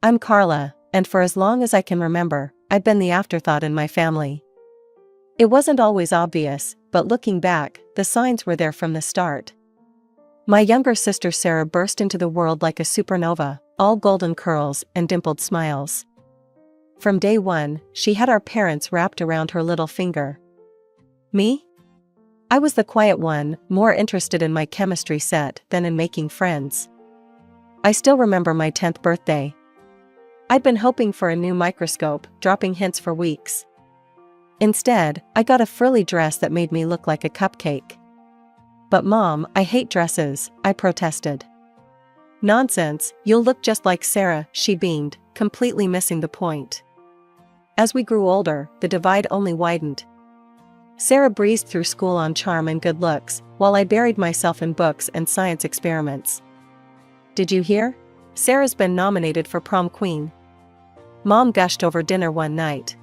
I'm Carla, and for as long as I can remember, I've been the afterthought in my family. It wasn't always obvious, but looking back, the signs were there from the start. My younger sister Sarah burst into the world like a supernova, all golden curls and dimpled smiles. From day one, she had our parents wrapped around her little finger. Me? I was the quiet one, more interested in my chemistry set than in making friends. I still remember my 10th birthday. I'd been hoping for a new microscope, dropping hints for weeks. Instead, I got a frilly dress that made me look like a cupcake. But Mom, I hate dresses, I protested. Nonsense, you'll look just like Sarah, she beamed, completely missing the point. As we grew older, the divide only widened. Sarah breezed through school on charm and good looks, while I buried myself in books and science experiments. Did you hear? Sarah's been nominated for prom queen. Mom gushed over dinner one night.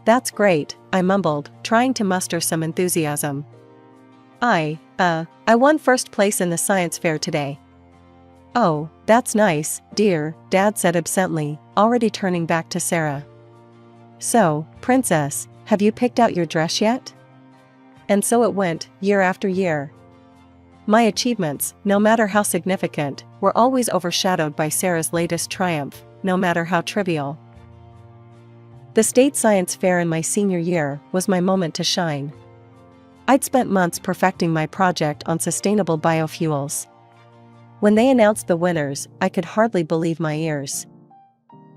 That's great, I mumbled, trying to muster some enthusiasm. I won first place in the science fair today. Oh, that's nice, dear, Dad said absently, already turning back to Sarah. So, Princess, have you picked out your dress yet? And so it went, year after year. My achievements, no matter how significant, were always overshadowed by Sarah's latest triumph, no matter how trivial. The state science fair in my senior year was my moment to shine. I'd spent months perfecting my project on sustainable biofuels. When they announced the winners, I could hardly believe my ears.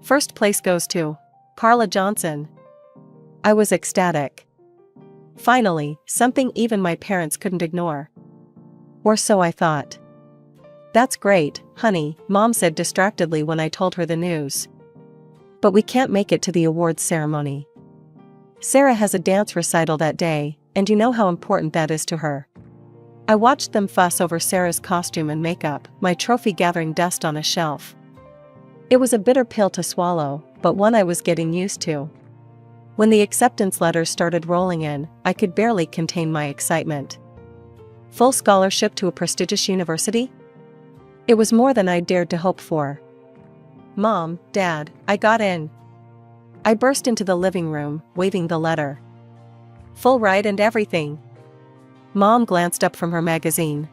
First place goes to Carla Johnson. I was ecstatic. Finally, something even my parents couldn't ignore. Or so I thought. That's great, honey, Mom said distractedly when I told her the news. But we can't make it to the awards ceremony. Sarah has a dance recital that day, and you know how important that is to her. I watched them fuss over Sarah's costume and makeup, my trophy gathering dust on a shelf. It was a bitter pill to swallow, but one I was getting used to. When the acceptance letters started rolling in, I could barely contain my excitement. Full scholarship to a prestigious university? It was more than I dared to hope for. Mom, Dad, I got in. I burst into the living room, waving the letter. Full ride and everything. Mom glanced up from her magazine.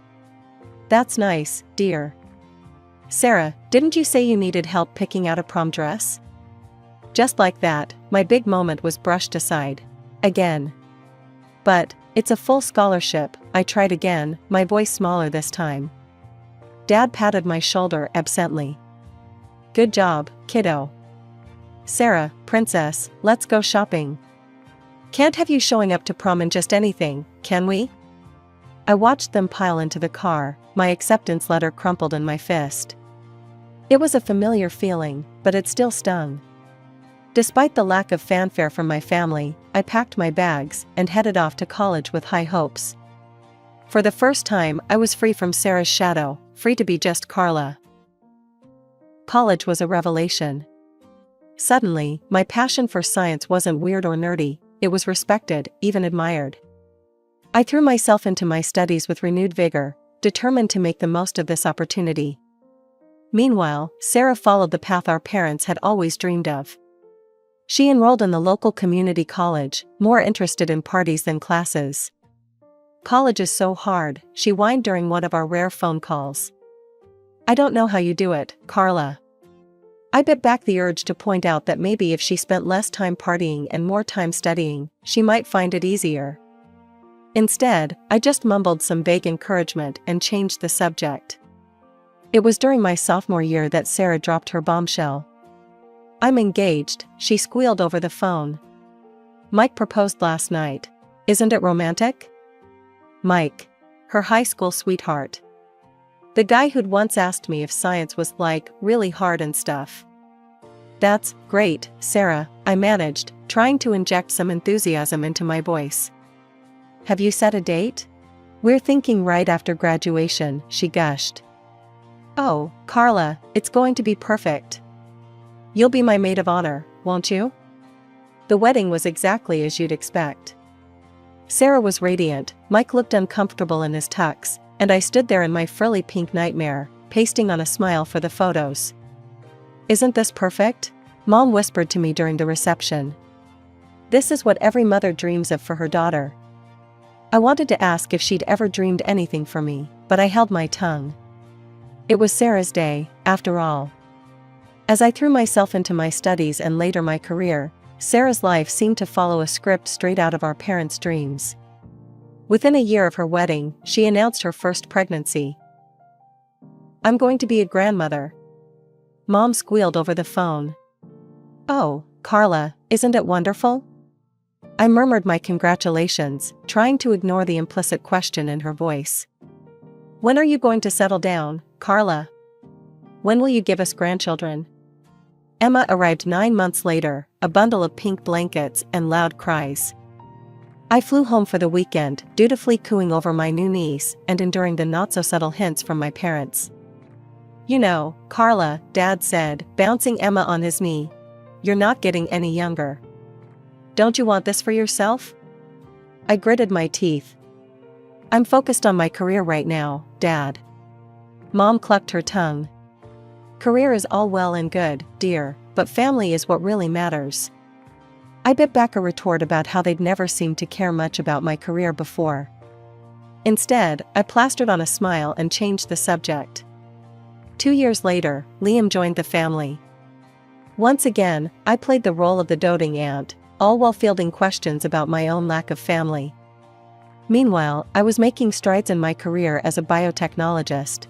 That's nice, dear. Sarah, didn't you say you needed help picking out a prom dress? Just like that, my big moment was brushed aside. Again. But, it's a full scholarship, I tried again, my voice smaller this time. Dad patted my shoulder absently. Good job, kiddo. Sarah, Princess, let's go shopping. Can't have you showing up to prom in just anything, can we? I watched them pile into the car, my acceptance letter crumpled in my fist. It was a familiar feeling, but it still stung. Despite the lack of fanfare from my family, I packed my bags and headed off to college with high hopes. For the first time, I was free from Sarah's shadow, free to be just Carla. College was a revelation. Suddenly, my passion for science wasn't weird or nerdy, it was respected, even admired. I threw myself into my studies with renewed vigor, determined to make the most of this opportunity. Meanwhile, Sarah followed the path our parents had always dreamed of. She enrolled in the local community college, more interested in parties than classes. College is so hard, she whined during one of our rare phone calls. I don't know how you do it, Carla. I bit back the urge to point out that maybe if she spent less time partying and more time studying, she might find it easier. Instead, I just mumbled some vague encouragement and changed the subject. It was during my sophomore year that Sarah dropped her bombshell. I'm engaged, she squealed over the phone. Mike proposed last night. Isn't it romantic? Mike. Her high school sweetheart. The guy who'd once asked me if science was like, really hard and stuff. That's great, Sarah, I managed, trying to inject some enthusiasm into my voice. Have you set a date? We're thinking right after graduation, she gushed. Oh, Carla, it's going to be perfect. You'll be my maid of honor, won't you? The wedding was exactly as you'd expect. Sarah was radiant, Mike looked uncomfortable in his tux, and I stood there in my frilly pink nightmare, pasting on a smile for the photos. Isn't this perfect? Mom whispered to me during the reception. This is what every mother dreams of for her daughter. I wanted to ask if she'd ever dreamed anything for me, but I held my tongue. It was Sarah's day, after all. As I threw myself into my studies and later my career, Sarah's life seemed to follow a script straight out of our parents' dreams. Within a year of her wedding, she announced her first pregnancy. "I'm going to be a grandmother." Mom squealed over the phone. "Oh, Carla, isn't it wonderful?" I murmured my congratulations, trying to ignore the implicit question in her voice. "When are you going to settle down, Carla? When will you give us grandchildren?" Emma arrived 9 months later, a bundle of pink blankets and loud cries. I flew home for the weekend, dutifully cooing over my new niece and enduring the not-so-subtle hints from my parents. "You know, Carla," Dad said, bouncing Emma on his knee, "you're not getting any younger. Don't you want this for yourself?" I gritted my teeth. "I'm focused on my career right now, Dad." Mom clucked her tongue. "Career is all well and good, dear, but family is what really matters." I bit back a retort about how they'd never seemed to care much about my career before. Instead, I plastered on a smile and changed the subject. 2 years later, Liam joined the family. Once again, I played the role of the doting aunt, all while fielding questions about my own lack of family. Meanwhile, I was making strides in my career as a biotechnologist.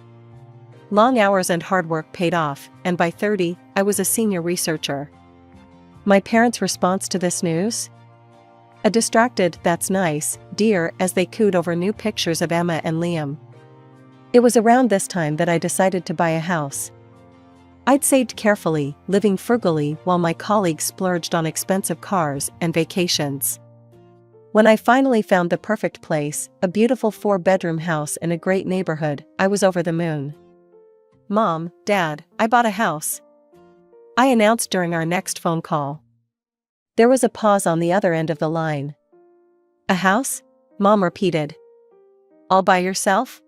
Long hours and hard work paid off, and by 30, I was a senior researcher. My parents' response to this news? A distracted "that's nice, dear," as they cooed over new pictures of Emma and Liam. It was around this time that I decided to buy a house. I'd saved carefully, living frugally while my colleagues splurged on expensive cars and vacations. When I finally found the perfect place, a beautiful 4-bedroom house in a great neighborhood, I was over the moon. "Mom, Dad, I bought a house," I announced during our next phone call. There was a pause on the other end of the line. "A house?" Mom repeated. "All by yourself?"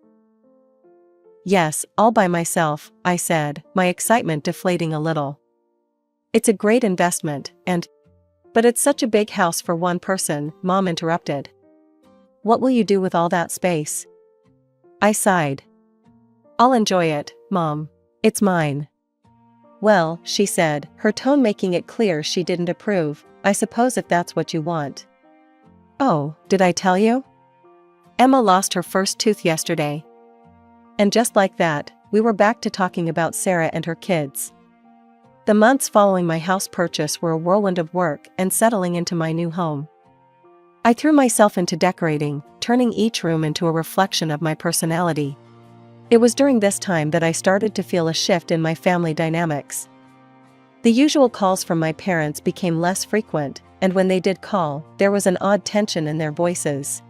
"Yes, all by myself," I said, my excitement deflating a little. "It's a great investment, and—" "But it's such a big house for one person," Mom interrupted. "What will you do with all that space?" I sighed. "I'll enjoy it, Mom. It's mine." "Well," she said, her tone making it clear she didn't approve, "I suppose if that's what you want." "Oh, did I tell you? Emma lost her first tooth yesterday." And just like that, we were back to talking about Sarah and her kids. The months following my house purchase were a whirlwind of work and settling into my new home. I threw myself into decorating, turning each room into a reflection of my personality. It was during this time that I started to feel a shift in my family dynamics. The usual calls from my parents became less frequent, and when they did call, there was an odd tension in their voices.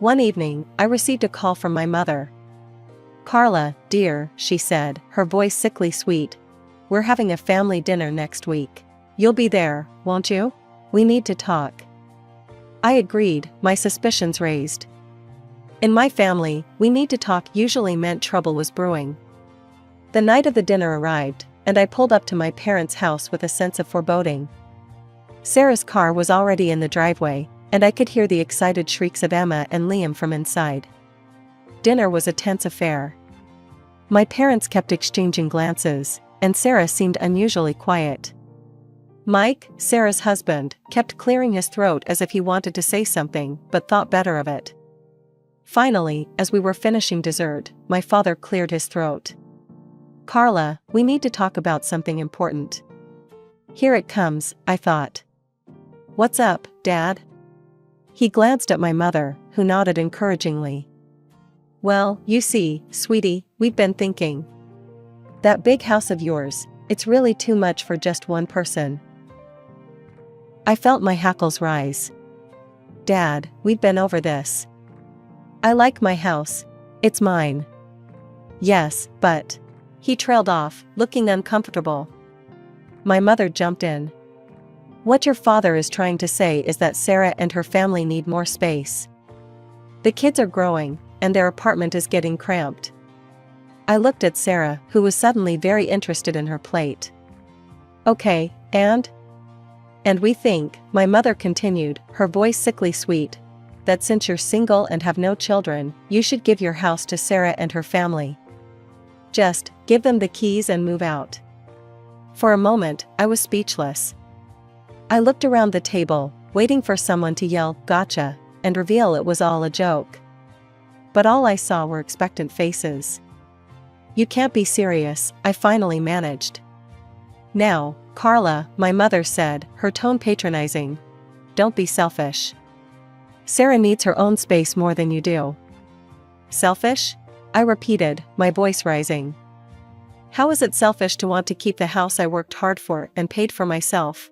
One evening, I received a call from my mother. "Carla, dear," she said, her voice sickly sweet, "we're having a family dinner next week. You'll be there, won't you? We need to talk." I agreed, my suspicions raised. In my family, "we need to talk" usually meant trouble was brewing. The night of the dinner arrived, and I pulled up to my parents' house with a sense of foreboding. Sarah's car was already in the driveway, and I could hear the excited shrieks of Emma and Liam from inside. Dinner was a tense affair. My parents kept exchanging glances, and Sarah seemed unusually quiet. Mike, Sarah's husband, kept clearing his throat as if he wanted to say something, but thought better of it. Finally, as we were finishing dessert, my father cleared his throat. "Carla, we need to talk about something important." Here it comes, I thought. "What's up, Dad?" He glanced at my mother, who nodded encouragingly. "Well, you see, sweetie, we've been thinking. That big house of yours, it's really too much for just one person." I felt my hackles rise. "Dad, we've been over this. I like my house. It's mine." "Yes, but—" He trailed off, looking uncomfortable. My mother jumped in. "What your father is trying to say is that Sarah and her family need more space. The kids are growing, and their apartment is getting cramped." I looked at Sarah, who was suddenly very interested in her plate. Okay, and? And we think, my mother continued, her voice sickly sweet, that since you're single and have no children, you should give your house to Sarah and her family. Just give them the keys and move out. For a moment, I was speechless. I looked around the table, waiting for someone to yell, "Gotcha," and reveal it was all a joke. But all I saw were expectant faces. You can't be serious, I finally managed. Now, Carla, my mother said, her tone patronizing. Don't be selfish. Sarah needs her own space more than you do. Selfish? I repeated, my voice rising. How is it selfish to want to keep the house I worked hard for and paid for myself?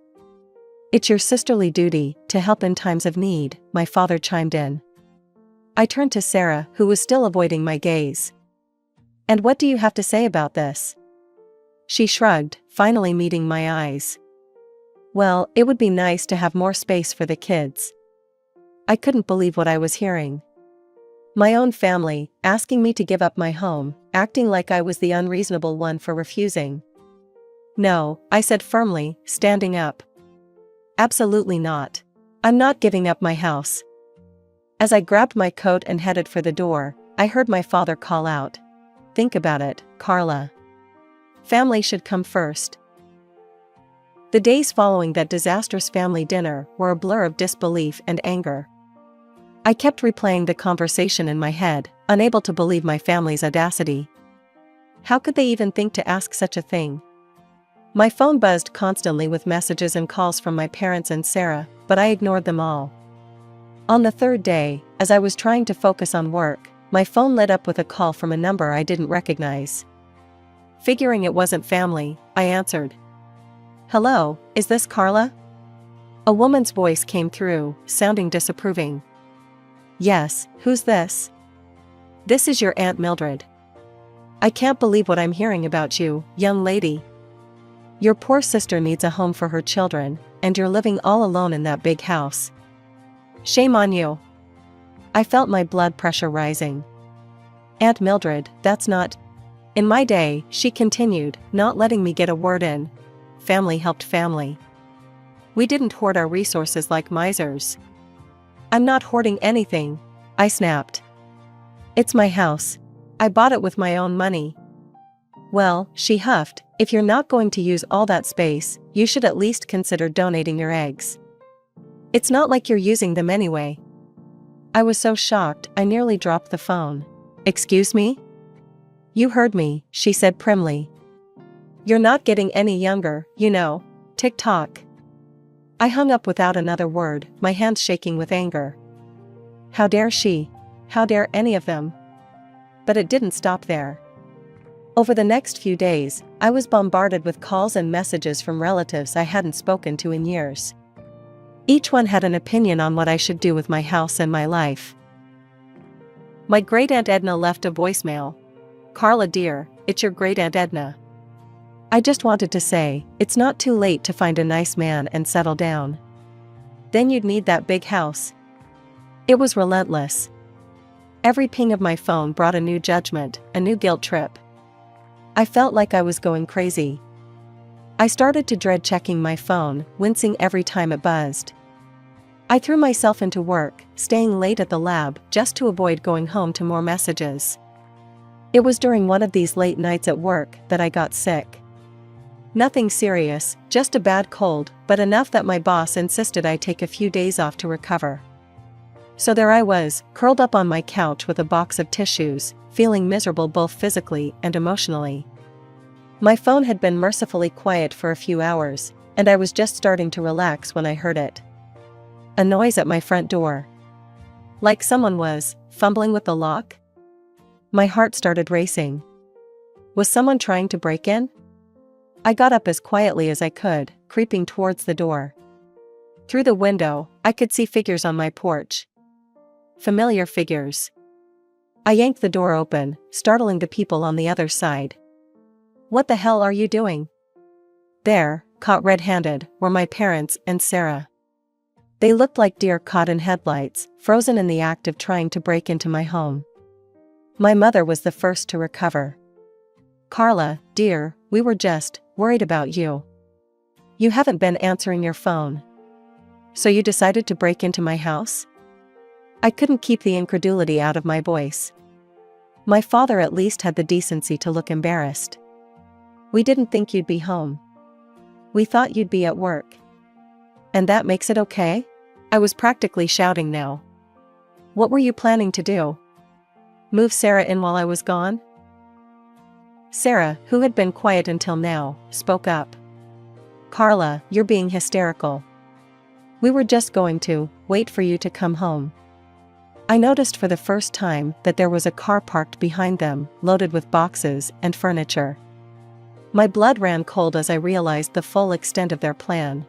It's your sisterly duty to help in times of need, my father chimed in. I turned to Sarah, who was still avoiding my gaze. And what do you have to say about this? She shrugged, finally meeting my eyes. Well, it would be nice to have more space for the kids. I couldn't believe what I was hearing. My own family, asking me to give up my home, acting like I was the unreasonable one for refusing. No, I said firmly, standing up. Absolutely not. I'm not giving up my house. As I grabbed my coat and headed for the door, I heard my father call out. Think about it, Carla. Family should come first. The days following that disastrous family dinner were a blur of disbelief and anger. I kept replaying the conversation in my head, unable to believe my family's audacity. How could they even think to ask such a thing? My phone buzzed constantly with messages and calls from my parents and Sarah, but I ignored them all. On the third day, as I was trying to focus on work, my phone lit up with a call from a number I didn't recognize. Figuring it wasn't family, I answered. Hello, is this Carla? A woman's voice came through, sounding disapproving. Yes, who's this? This is your Aunt Mildred. I can't believe what I'm hearing about you, young lady. Your poor sister needs a home for her children, and you're living all alone in that big house. Shame on you. I felt my blood pressure rising. Aunt Mildred, that's not... In my day, she continued, not letting me get a word in. Family helped family. We didn't hoard our resources like misers. I'm not hoarding anything, I snapped. It's my house. I bought it with my own money. Well, she huffed, if you're not going to use all that space, you should at least consider donating your eggs. It's not like you're using them anyway. I was so shocked, I nearly dropped the phone. Excuse me? You heard me, she said primly. You're not getting any younger, you know. Tick-tock. I hung up without another word, my hands shaking with anger. How dare she? How dare any of them? But it didn't stop there. Over the next few days, I was bombarded with calls and messages from relatives I hadn't spoken to in years. Each one had an opinion on what I should do with my house and my life. My great-aunt Edna left a voicemail. Carla dear, it's your great-aunt Edna. I just wanted to say, it's not too late to find a nice man and settle down. Then you'd need that big house. It was relentless. Every ping of my phone brought a new judgment, a new guilt trip. I felt like I was going crazy. I started to dread checking my phone, wincing every time it buzzed. I threw myself into work, staying late at the lab just to avoid going home to more messages. It was during one of these late nights at work that I got sick. Nothing serious, just a bad cold, but enough that my boss insisted I take a few days off to recover. So there I was, curled up on my couch with a box of tissues, feeling miserable both physically and emotionally. My phone had been mercifully quiet for a few hours, and I was just starting to relax when I heard it. A noise at my front door. Like someone was fumbling with the lock. My heart started racing. Was someone trying to break in? I got up as quietly as I could, creeping towards the door. Through the window, I could see figures on my porch. Familiar figures. I yanked the door open, startling the people on the other side. What the hell are you doing? There, caught red-handed, were my parents and Sarah. They looked like deer caught in headlights, frozen in the act of trying to break into my home. My mother was the first to recover. Carla, dear, we were just worried about you. You haven't been answering your phone. So you decided to break into my house? I couldn't keep the incredulity out of my voice. My father at least had the decency to look embarrassed. We didn't think you'd be home. We thought you'd be at work. And that makes it okay? I was practically shouting now. What were you planning to do? Move Sarah in while I was gone? Sarah, who had been quiet until now, spoke up. Carla, you're being hysterical. We were just going to wait for you to come home. I noticed for the first time that there was a car parked behind them, loaded with boxes and furniture. My blood ran cold as I realized the full extent of their plan.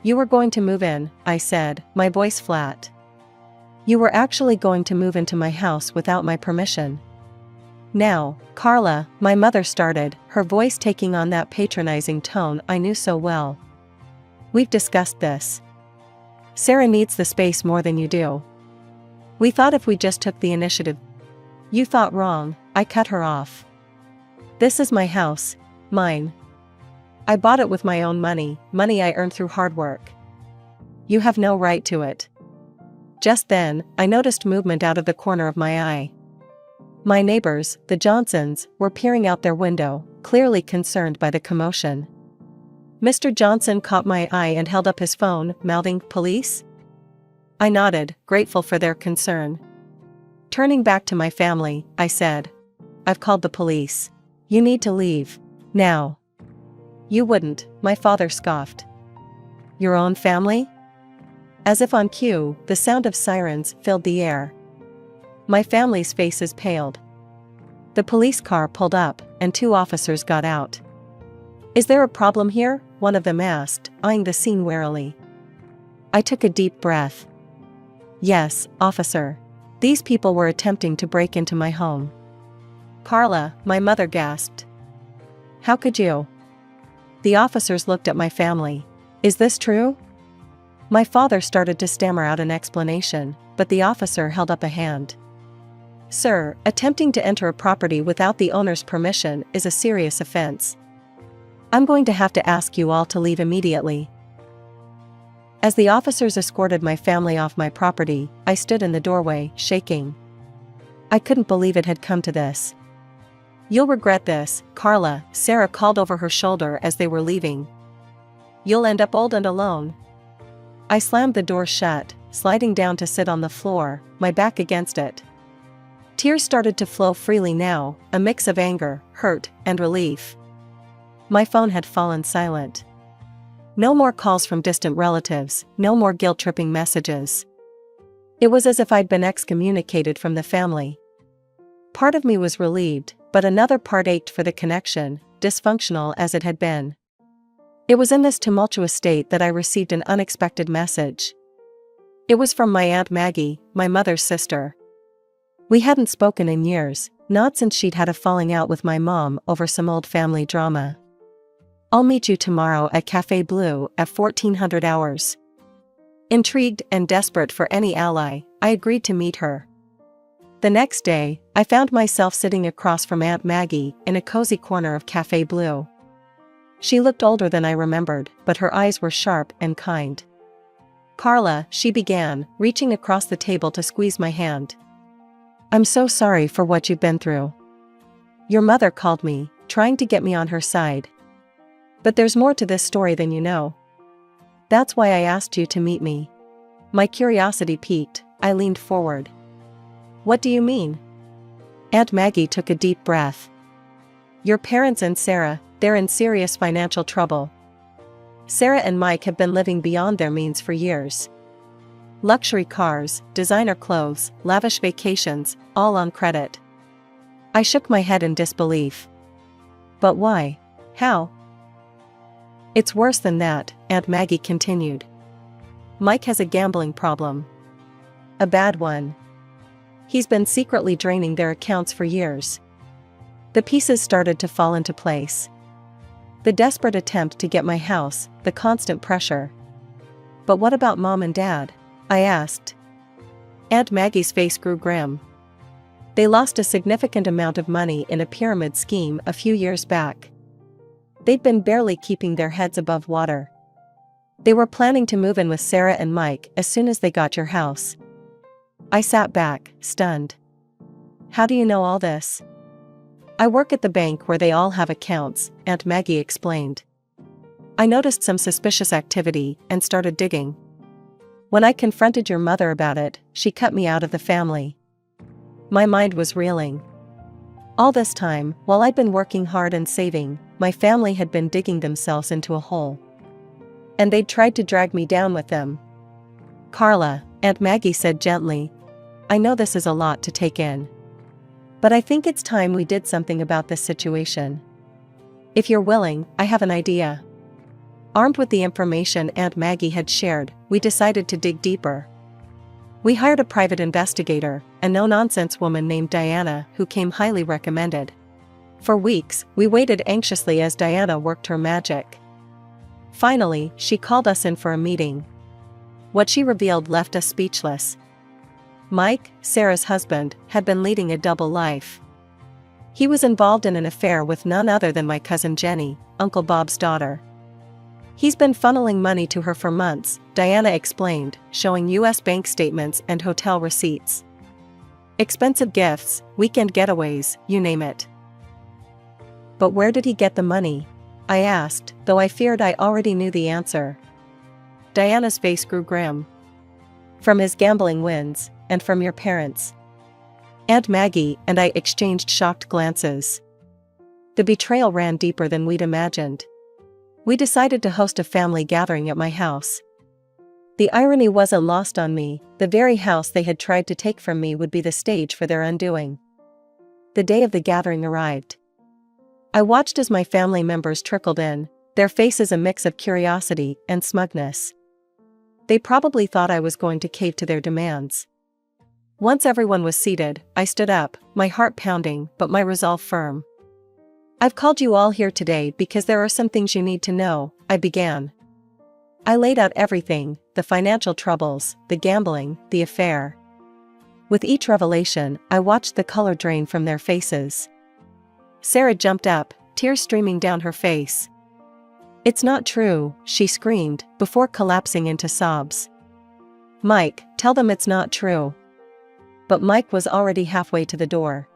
You were going to move in, I said, my voice flat. You were actually going to move into my house without my permission. Now, Carla, my mother started, her voice taking on that patronizing tone I knew so well. We've discussed this. Sarah needs the space more than you do. We thought if we just took the initiative. You thought wrong, I cut her off. This is my house, mine. I bought it with my own money, money I earned through hard work. You have no right to it. Just then, I noticed movement out of the corner of my eye. My neighbors, the Johnsons, were peering out their window, clearly concerned by the commotion. Mr. Johnson caught my eye and held up his phone, mouthing, "Police?" I nodded, grateful for their concern. Turning back to my family, I said, "I've called the police. You need to leave. Now." "You wouldn't," my father scoffed. "Your own family?" As if on cue, the sound of sirens filled the air. My family's faces paled. The police car pulled up, and 2 officers got out. "Is there a problem here?" one of them asked, eyeing the scene warily. I took a deep breath. "Yes, officer. These people were attempting to break into my home." "Carla," my mother gasped. "How could you?" The officers looked at my family. "Is this true?" My father started to stammer out an explanation, but the officer held up a hand. "Sir, attempting to enter a property without the owner's permission is a serious offense. I'm going to have to ask you all to leave immediately." As the officers escorted my family off my property, I stood in the doorway, shaking. I couldn't believe it had come to this. "You'll regret this, Carla," Sarah called over her shoulder as they were leaving. "You'll end up old and alone." I slammed the door shut, sliding down to sit on the floor, my back against it. Tears started to flow freely now, a mix of anger, hurt, and relief. My phone had fallen silent. No more calls from distant relatives, no more guilt-tripping messages. It was as if I'd been excommunicated from the family. Part of me was relieved, but another part ached for the connection, dysfunctional as it had been. It was in this tumultuous state that I received an unexpected message. It was from my Aunt Maggie, my mother's sister. We hadn't spoken in years, not since she'd had a falling out with my mom over some old family drama. "I'll meet you tomorrow at Café Bleu at 1400 hours." Intrigued and desperate for any ally, I agreed to meet her. The next day, I found myself sitting across from Aunt Maggie in a cozy corner of Café Bleu. She looked older than I remembered, but her eyes were sharp and kind. "Carla," she began, reaching across the table to squeeze my hand. "I'm so sorry for what you've been through. Your mother called me, trying to get me on her side. But there's more to this story than you know. That's why I asked you to meet me." My curiosity piqued, I leaned forward. "What do you mean?" Aunt Maggie took a deep breath. "Your parents and Sarah, they're in serious financial trouble. Sarah and Mike have been living beyond their means for years. Luxury cars, designer clothes, lavish vacations, all on credit." I shook my head in disbelief. "But why? How?" "It's worse than that," Aunt Maggie continued. "Mike has a gambling problem. A bad one. He's been secretly draining their accounts for years." The pieces started to fall into place. The desperate attempt to get my house, the constant pressure. "But what about Mom and Dad?" I asked. Aunt Maggie's face grew grim. "They lost a significant amount of money in a pyramid scheme a few years back. They'd been barely keeping their heads above water. They were planning to move in with Sarah and Mike as soon as they got your house. I sat back, stunned. How do you know all this? I work at the bank where they all have accounts, Aunt Maggie explained. I noticed some suspicious activity and started digging. When I confronted your mother about it, she cut me out of the family. My mind was reeling. All this time, while I'd been working hard and saving, my family had been digging themselves into a hole. And they'd tried to drag me down with them. Carla, Aunt Maggie said gently, I know this is a lot to take in. But I think it's time we did something about this situation. If you're willing, I have an idea. Armed with the information Aunt Maggie had shared, we decided to dig deeper. We hired a private investigator, a no-nonsense woman named Diana who came highly recommended. For weeks, we waited anxiously as Diana worked her magic. Finally, she called us in for a meeting. What she revealed left us speechless. Mike, Sarah's husband, had been leading a double life. He was involved in an affair with none other than my cousin Jenny, Uncle Bob's daughter. He's been funneling money to her for months, Diana explained, showing U.S. bank statements and hotel receipts. Expensive gifts, weekend getaways, you name it. But where did he get the money? I asked, though I feared I already knew the answer. Diana's face grew grim. From his gambling wins, and from your parents. Aunt Maggie and I exchanged shocked glances. The betrayal ran deeper than we'd imagined. We decided to host a family gathering at my house. The irony wasn't lost on me, the very house they had tried to take from me would be the stage for their undoing. The day of the gathering arrived. I watched as my family members trickled in, their faces a mix of curiosity and smugness. They probably thought I was going to cave to their demands. Once everyone was seated, I stood up, my heart pounding but my resolve firm. I've called you all here today because there are some things you need to know, I began. I laid out everything, the financial troubles, the gambling, the affair. With each revelation, I watched the color drain from their faces. Sarah jumped up, tears streaming down her face. It's not true, she screamed, before collapsing into sobs. Mike, tell them it's not true. But Mike was already halfway to the door.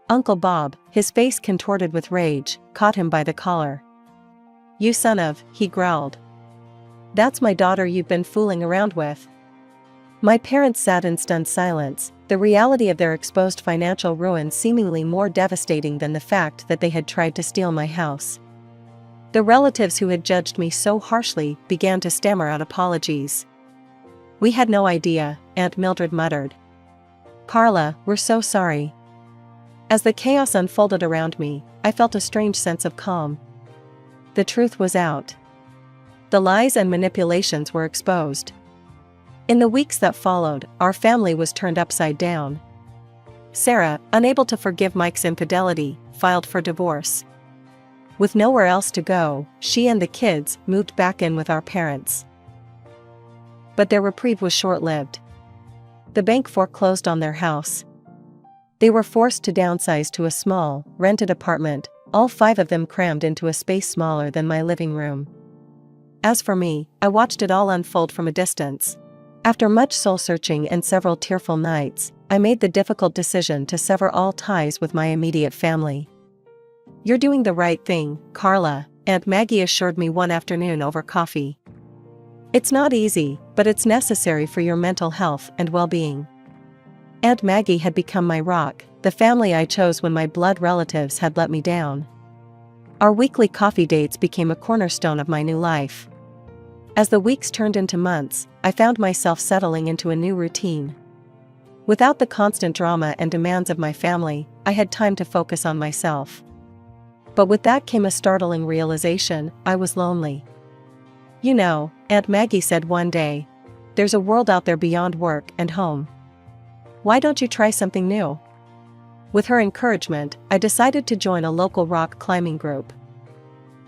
Uncle Bob, his face contorted with rage, caught him by the collar. You son of, he growled. That's my daughter you've been fooling around with. My parents sat in stunned silence, the reality of their exposed financial ruin seemingly more devastating than the fact that they had tried to steal my house. The relatives who had judged me so harshly began to stammer out apologies. We had no idea, Aunt Mildred muttered. Carla, we're so sorry. As the chaos unfolded around me, I felt a strange sense of calm. The truth was out. The lies and manipulations were exposed. In the weeks that followed, our family was turned upside down. Sarah, unable to forgive Mike's infidelity, filed for divorce. With nowhere else to go, she and the kids moved back in with our parents. But their reprieve was short-lived. The bank foreclosed on their house. They were forced to downsize to a small, rented apartment, all 5 of them crammed into a space smaller than my living room. As for me, I watched it all unfold from a distance. After much soul-searching and several tearful nights, I made the difficult decision to sever all ties with my immediate family. You're doing the right thing, Carla, Aunt Maggie assured me one afternoon over coffee. It's not easy, but it's necessary for your mental health and well-being. Aunt Maggie had become my rock, the family I chose when my blood relatives had let me down. Our weekly coffee dates became a cornerstone of my new life. As the weeks turned into months, I found myself settling into a new routine. Without the constant drama and demands of my family, I had time to focus on myself. But with that came a startling realization: I was lonely. You know, Aunt Maggie said one day, there's a world out there beyond work and home. Why don't you try something new? With her encouragement, I decided to join a local rock climbing group.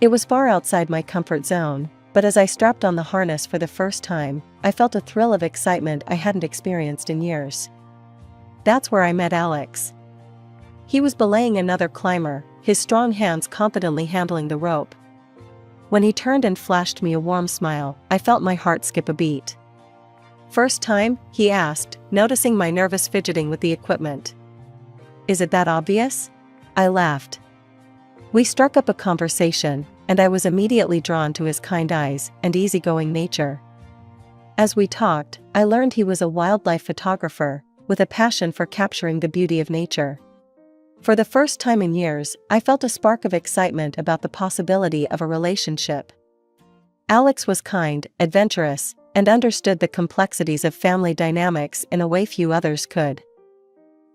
It was far outside my comfort zone, but as I strapped on the harness for the first time, I felt a thrill of excitement I hadn't experienced in years. That's where I met Alex. He was belaying another climber, his strong hands confidently handling the rope. When he turned and flashed me a warm smile, I felt my heart skip a beat. "First time?" he asked, noticing my nervous fidgeting with the equipment. "Is it that obvious?" I laughed. We struck up a conversation, and I was immediately drawn to his kind eyes and easygoing nature. As we talked, I learned he was a wildlife photographer, with a passion for capturing the beauty of nature. For the first time in years, I felt a spark of excitement about the possibility of a relationship. Alex was kind, adventurous, and understood the complexities of family dynamics in a way few others could.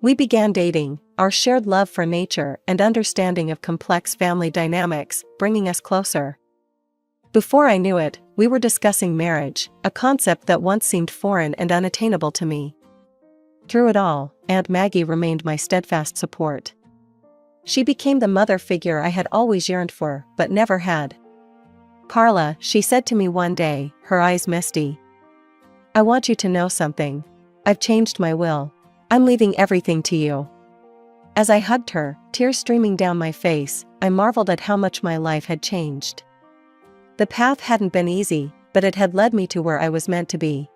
We began dating, our shared love for nature and understanding of complex family dynamics bringing us closer. Before I knew it, we were discussing marriage, a concept that once seemed foreign and unattainable to me. Through it all, Aunt Maggie remained my steadfast support. She became the mother figure I had always yearned for, but never had. "Carla," she said to me one day, her eyes misty. "I want you to know something. I've changed my will. I'm leaving everything to you." As I hugged her, tears streaming down my face, I marveled at how much my life had changed. The path hadn't been easy, but it had led me to where I was meant to be.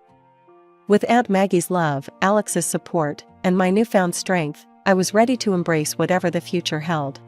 With Aunt Maggie's love, Alex's support, and my newfound strength, I was ready to embrace whatever the future held.